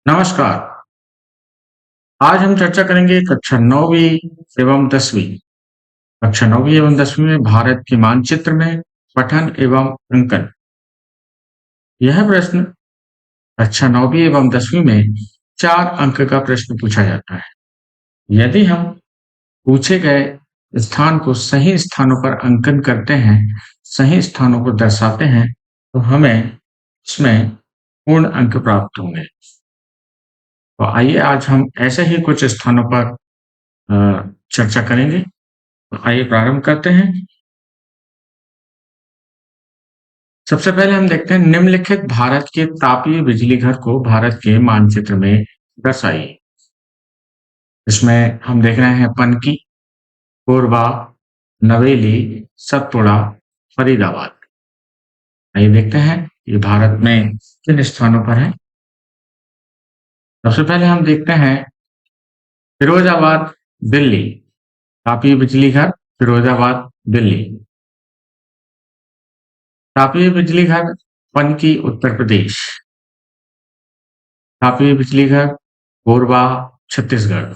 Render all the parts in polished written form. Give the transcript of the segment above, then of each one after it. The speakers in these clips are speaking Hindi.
नमस्कार। आज हम चर्चा करेंगे कक्षा 9वीं एवं 10वीं। कक्षा 9वीं एवं 10वीं में भारत के मानचित्र में पठन एवं अंकन। यह प्रश्न कक्षा 9वीं एवं 10वीं में 4 अंक का प्रश्न पूछा जाता है। यदि हम पूछे गए स्थान को सही स्थानों पर अंकन करते हैं, सही स्थानों को दर्शाते हैं, तो हमें इसमें पूर्ण अंक प्राप्त होंगे। तो आइए आज हम ऐसे ही कुछ स्थानों पर चर्चा करेंगे। तो आइए प्रारंभ करते हैं। सबसे पहले हम देखते हैं निम्नलिखित भारत के तापीय बिजली घर को भारत के मानचित्र में दर्शाइए। इसमें हम देख रहे हैं पनकी, कोरबा, नवेली, सतपुड़ा, फरीदाबाद। आइए देखते हैं ये भारत में किन स्थानों पर है। सबसे पहले हम देखते हैं फिरोजाबाद, दिल्ली। तापीय बिजली घर फिरोजाबाद, दिल्ली। तापीय बिजली घर पनकी, उत्तर प्रदेश। तापीय बिजली घर कोरबा, छत्तीसगढ़।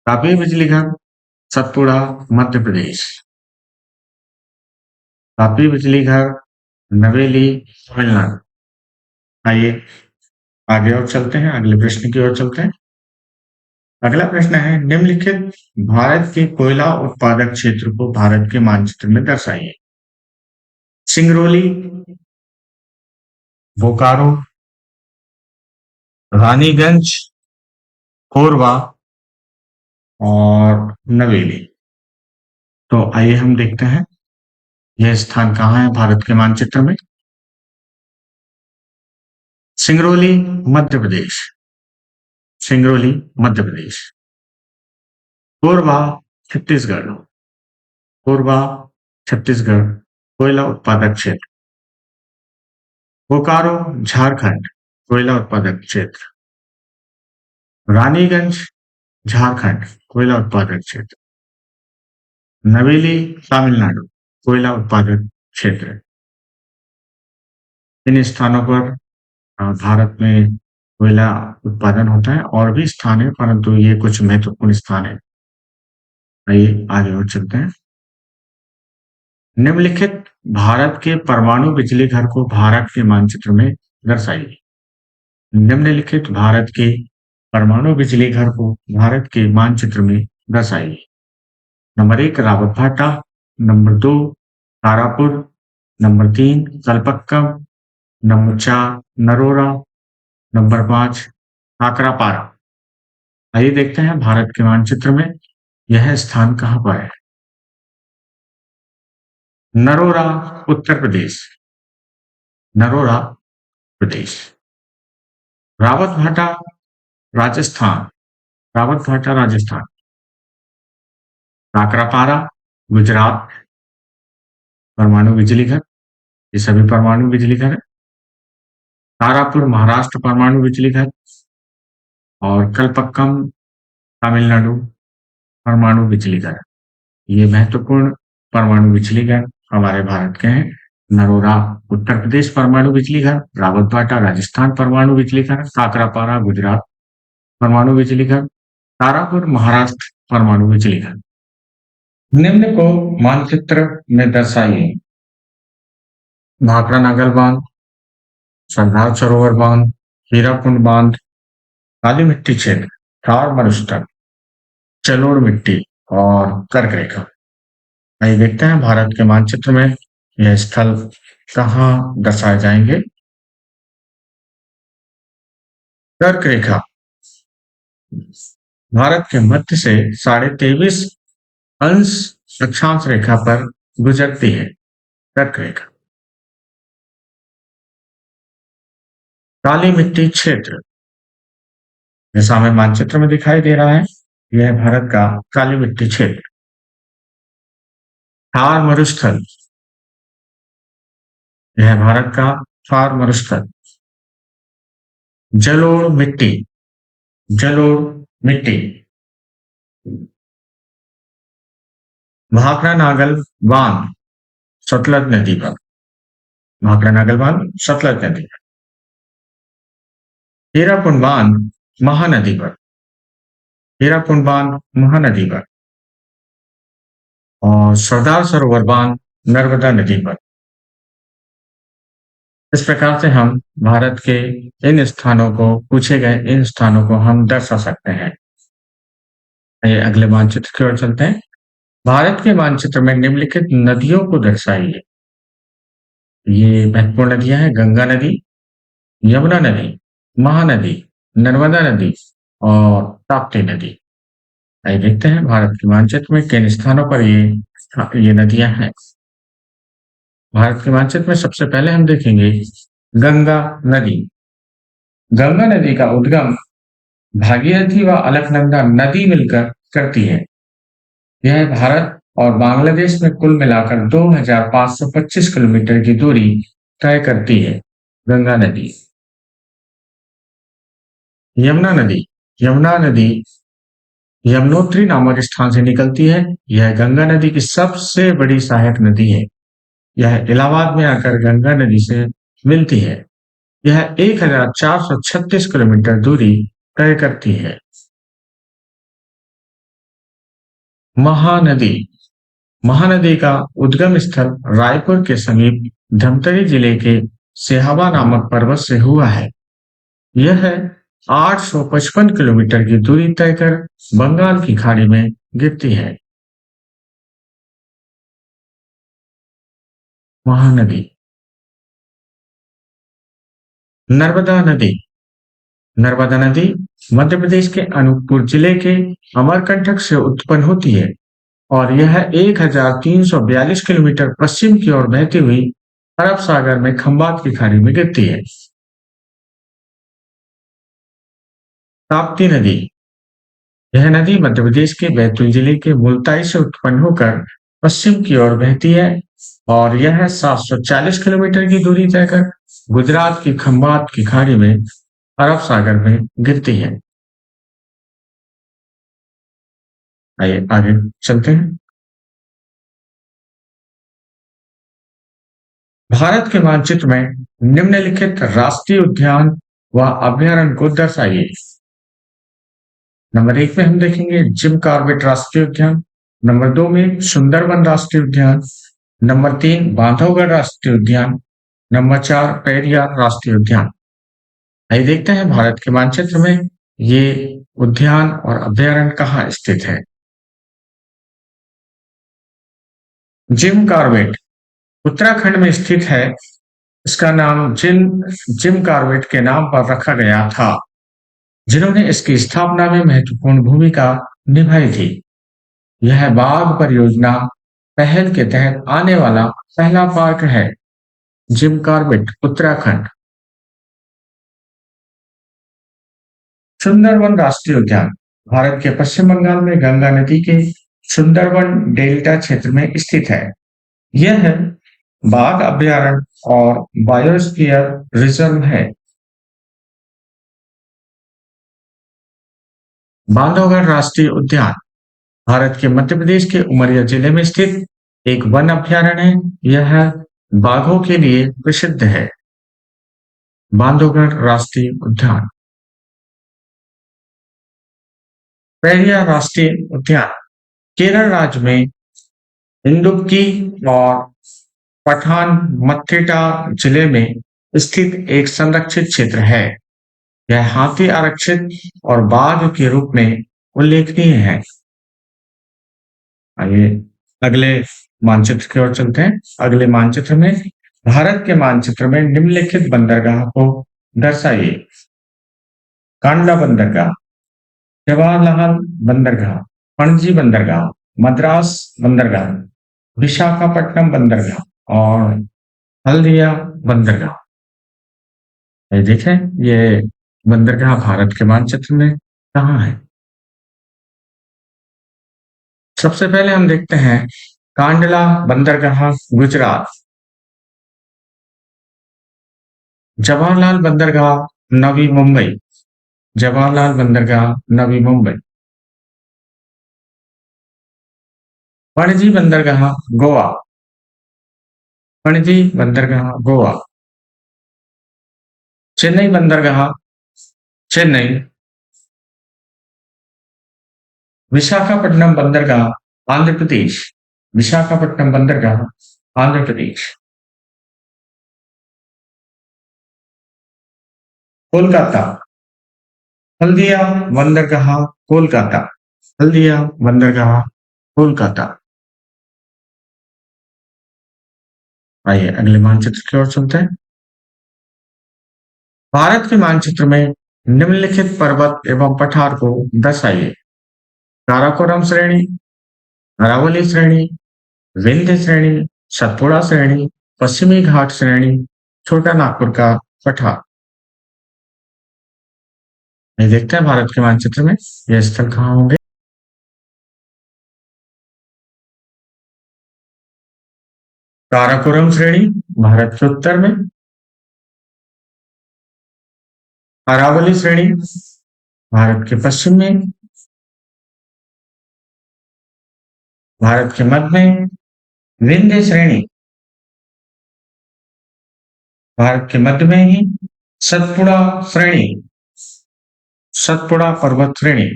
तापीय बिजली घर सतपुड़ा, मध्य प्रदेश। तापीय बिजली घर नवेली, तमिलनाडु। आइए आगे और चलते हैं, अगले प्रश्न की ओर चलते हैं। अगला प्रश्न है निम्नलिखित भारत के कोयला उत्पादक क्षेत्र को भारत के मानचित्र में दर्शाइए। सिंगरौली, बोकारो, रानीगंज, कोरबा और नवेली। तो आइए हम देखते हैं यह स्थान कहाँ है भारत के मानचित्र में। सिंगरौली, मध्य प्रदेश। सिंगरौली, मध्य प्रदेश। कोरबा, छत्तीसगढ़। कोरबा, छत्तीसगढ़ कोयला उत्पादक क्षेत्र। बोकारो, झारखंड कोयला उत्पादक क्षेत्र। रानीगंज, झारखंड कोयला उत्पादक क्षेत्र। नवेली, तमिलनाडु कोयला उत्पादक क्षेत्र। इन स्थानों पर भारत में कोयला उत्पादन होता है। और भी स्थान है, परंतु ये कुछ महत्वपूर्ण स्थान है। आइए आगे और चलते हैं। निम्नलिखित भारत के परमाणु बिजली घर को भारत के मानचित्र में दर्शाइए। निम्नलिखित भारत के परमाणु बिजली घर को भारत के मानचित्र में दर्शाइए। Number 1 Rawatbhata, number 2 Tarapur, number 3 Kalpakkam, number 4 Narora, number 5 Kakrapar. आइए देखते हैं भारत के मानचित्र में यह स्थान कहाँ पर है। नरोरा, उत्तर प्रदेश। नरोरा प्रदेश। रावतभाटा, राजस्थान। रावतभाटा, राजस्थान। काकरापारा, गुजरात। परमाणु बिजली घर, ये सभी परमाणु बिजली घर है। तारापुर, महाराष्ट्र परमाणु बिजली घर। और कलपक्कम, तमिलनाडु परमाणु बिजली घर। ये महत्वपूर्ण परमाणु बिजली घर हमारे भारत के हैं। नरोरा, उत्तर प्रदेश परमाणु बिजली घर। रावतभाटा, राजस्थान परमाणु बिजली घर। काकरापारा, गुजरात परमाणु बिजली घर। तारापुर, महाराष्ट्र परमाणु बिजली घर। निम्न को मानचित्र में दर्शाइए। भाखड़ा नागल बांध, सरदार सरोवर बांध, हीराकुंड बांध, काली मिट्टी क्षेत्र, थार मरुस्थल, जलोढ़ मिट्टी और कर्क रेखा। आइए देखते हैं भारत के मानचित्र में यह स्थल कहाँ दर्शाए जाएंगे। कर्क रेखा भारत के मध्य से 23.5 अंश अक्षांश रेखा पर गुजरती है। कर्क रेखा। काली मिट्टी क्षेत्र जैसा हमें मानचित्र में दिखाई दे रहा है, यह भारत का काली मिट्टी क्षेत्र। थार मरुस्थल, यह भारत का थार मरुस्थल। जलोढ़ मिट्टी, जलोढ़ मिट्टी। भाखड़ा नागल बांध, सतलज नदी पर। भाखड़ा नागल बांध, सतलज नदी पर। हीराकुंड बांध महानदी पर, हीराकुंड बांध महानदी पर, और सरदार सरोवर बांध नर्मदा नदी पर। इस प्रकार से हम भारत के इन स्थानों को, पूछे गए इन स्थानों को हम दर्शा सकते हैं। आइए अगले मानचित्र की ओर चलते हैं। भारत के मानचित्र में निम्नलिखित नदियों को दर्शाइए। ये महत्वपूर्ण नदियां हैं: गंगा नदी, यमुना नदी, महानदी, नर्मदा नदी और ताप्ती नदी। आइए देखते हैं भारत के मानचित्र में किन स्थानों पर ये नदियां हैं। भारत के मानचित्र में सबसे पहले हम देखेंगे गंगा नदी। गंगा नदी का उद्गम भागीरथी व अलकनंदा नदी मिलकर करती है। यह भारत और बांग्लादेश में कुल मिलाकर 2525 किलोमीटर की दूरी तय करती है। गंगा नदी। यमुना नदी। यमुना नदी यमुनोत्री नामक स्थान से निकलती है। यह गंगा नदी की सबसे बड़ी सहायक नदी है। यह इलाहाबाद में आकर गंगा नदी से मिलती है। यह 1436 किलोमीटर दूरी तय करती है। महानदी। महानदी का उद्गम स्थल रायपुर के समीप धमतरी जिले के सेहावा नामक पर्वत से हुआ है। यह 855 किलोमीटर की दूरी तय कर बंगाल की खाड़ी में गिरती है। महानदी। नर्मदा नदी। नर्मदा नदी मध्य प्रदेश के अनूपपुर जिले के अमरकंटक से उत्पन्न होती है और यह 1342 किलोमीटर पश्चिम की ओर बहती हुई अरब सागर में खंबात की खाड़ी में गिरती है। ताप्ती नदी। यह नदी मध्य प्रदेश के बैतूल जिले के मुल्ताई से उत्पन्न होकर पश्चिम की ओर बहती है और यह 740 किलोमीटर की दूरी तय कर गुजरात की खंबात की खाड़ी में अरब सागर में गिरती है। आइए आगे चलते हैं। भारत के मानचित्र में निम्नलिखित राष्ट्रीय उद्यान व अभयारण्य को दर्शाइए। नंबर 1 में हम देखेंगे जिम कॉर्बेट राष्ट्रीय उद्यान। नंबर 2 में सुंदरबन राष्ट्रीय उद्यान। नंबर 3 बांधवगढ़ राष्ट्रीय उद्यान। नंबर 4 पेरियार राष्ट्रीय उद्यान। आइए देखते हैं भारत के मानचित्र में ये उद्यान और अभयारण्य कहाँ स्थित है। जिम कॉर्बेट उत्तराखंड में स्थित है। इसका नाम जिम कॉर्बेट के नाम पर रखा गया था, जिन्होंने इसकी स्थापना में महत्वपूर्ण भूमिका निभाई थी। यह बाघ परियोजना पहल के तहत आने वाला पहला पार्क है। Jim Corbett Uttarakhand. सुंदरबन राष्ट्रीय उद्यान भारत के पश्चिम बंगाल में गंगा नदी के सुंदरबन डेल्टा क्षेत्र में स्थित है। यह बाघ अभयारण्य और बायोस्फीयर रिजर्व है। बांधवगढ़ राष्ट्रीय उद्यान भारत के मध्य प्रदेश के उमरिया जिले में स्थित एक वन अभयारण्य है। यह बाघों के लिए प्रसिद्ध है। बांधवगढ़ राष्ट्रीय उद्यान। पेरियार राष्ट्रीय उद्यान केरल राज्य में इडुक्की और पठानमथिट्टा जिले में स्थित एक संरक्षित क्षेत्र है। यह हाथी आरक्षित और बाघ के रूप में उल्लेखनीय है। आइए अगले मानचित्र की ओर चलते हैं। अगले मानचित्र में भारत के मानचित्र में निम्नलिखित बंदरगाह को दर्शाइए। कांडला बंदरगाह, जवाहरलाल बंदरगाह, पणजी बंदरगाह, मद्रास बंदरगाह, विशाखापट्टनम बंदरगाह और हल्दिया बंदरगाह। ये देखें ये बंदरगाह भारत के मानचित्र में कहाँ है। सबसे पहले हम देखते हैं कांडला बंदरगाह गुजरात। जवाहरलाल बंदरगाह नवी मुंबई, जवाहरलाल बंदरगाह नवी मुंबई। पणजी बंदरगाह गोवा, पणजी बंदरगाह गोवा। चेन्नई बंदरगाह चेन्नई, विशाखापट्टनम बंदरगाह, आंध्र प्रदेश, विशाखापट्टनम बंदरगाह, आंध्र प्रदेश। कोलकाता, हल्दिया बंदरगाह, कोलकाता, हल्दिया बंदरगाह, कोलकाता। आइए अगले मानचित्र की ओर चलते हैं। भारत के मानचित्र में निम्नलिखित पर्वत एवं पठार को दर्शाइए। काराकोरम श्रेणी, अरावली श्रेणी, विंध्य श्रेणी, सतपुड़ा श्रेणी, पश्चिमी घाट श्रेणी, छोटा नागपुर का पठार। ये देखते हैं भारत के मानचित्र में ये स्थल कहाँ होंगे। काराकोरम श्रेणी भारत के उत्तर में, अरावली श्रेणी भारत के पश्चिम में, भारत के मध्य में, विंध्य श्रेणी भारत के मध्य में ही, सतपुड़ा श्रेणी, सतपुड़ा पर्वत श्रेणी,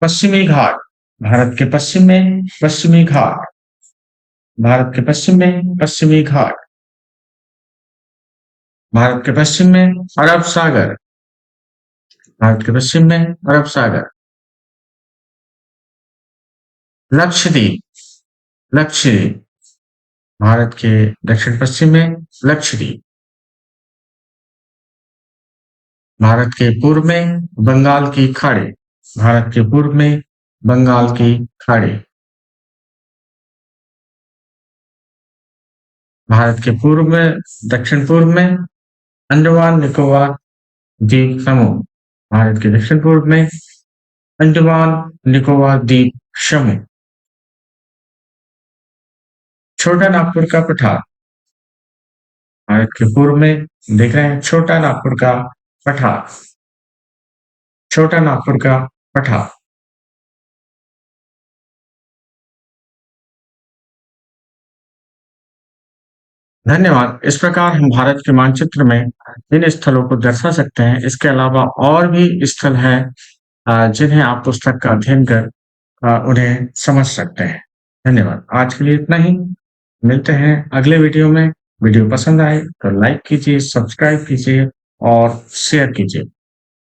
पश्चिमी घाट भारत के पश्चिम में, पश्चिमी घाट भारत के पश्चिम में, पश्चिमी घाट भारत के पश्चिम में, अरब सागर भारत के पश्चिम में, अरब सागर। लक्षद्वीप, लक्षद्वीप भारत के दक्षिण पश्चिम में, लक्षद्वीप भारत के पूर्व में, बंगाल की खाड़ी भारत के पूर्व में, बंगाल की खाड़ी भारत के पूर्व में, दक्षिण पूर्व में, अंडमान निकोबार द्वीप समूह भारत के दक्षिण पूर्व में, अंडमान निकोबार द्वीप समूह। छोटा नागपुर का पठार भारत के पूर्व में, देख रहे हैं छोटा नागपुर का पठार, छोटा नागपुर का पठार। धन्यवाद। इस प्रकार हम भारत के मानचित्र में इन स्थलों को दर्शा सकते हैं। इसके अलावा और भी स्थल हैं जिन्हें आप पुस्तक का अध्ययन कर उन्हें समझ सकते हैं। धन्यवाद। आज के लिए इतना ही। मिलते हैं अगले वीडियो में। वीडियो पसंद आए तो लाइक कीजिए, सब्सक्राइब कीजिए और शेयर कीजिए।